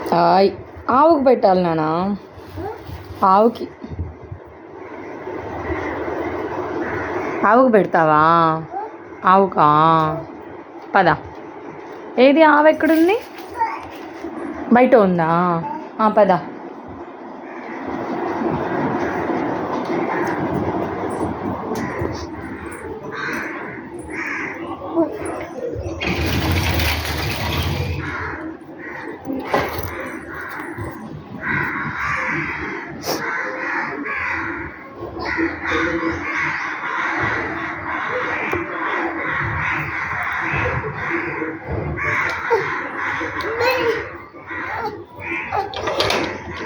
hi ఆవుకు పెట్టాలి నానా ఆవుకి ఆవుకు పెడతావా ఆవుకా పద ఏది ఆవు ఎక్కడుంది బయట ఉందా పద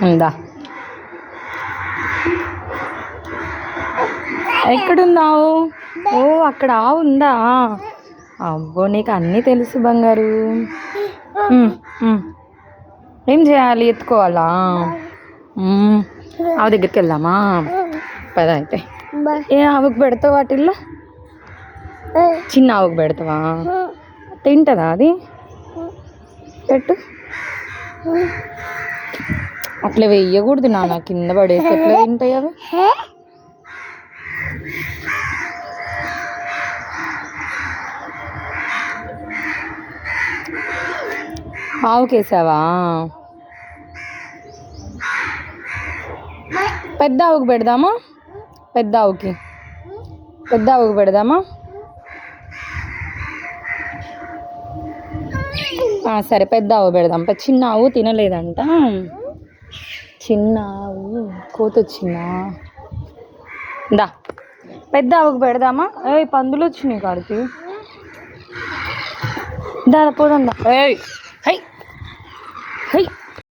ఉందా ఎక్కడున్నావు ఓ అక్కడ ఆవు ఉందా అబ్బో నీకు అన్నీ తెలుసు బంగారు ఏం చేయాలి ఎత్తుకోవాలా ఆవు దగ్గరికి వెళ్దామా పద అయితే ఏ ఆవుకు పెడతావు వాటిల్లో చిన్న ఆవుకు పెడతావా తింటుందా అది పెట్టు అట్లా వెయ్యకూడదు నాన్న కింద పడేస్తే ఎట్లా తింటాయి అవి ఆవుకేసావా పెద్ద ఆవుకు పెడదామా పెద్ద ఆవుకి పెడదామా సరే పెద్ద ఆవు పెడదాం చిన్న ఆవు తినలేదంట చిన్న ఆవు కోతొచ్చిందా దా పెద్ద ఆవుకు పెడదామా పందులు వచ్చినాయి కాడికి దా పోదాం దా హై హై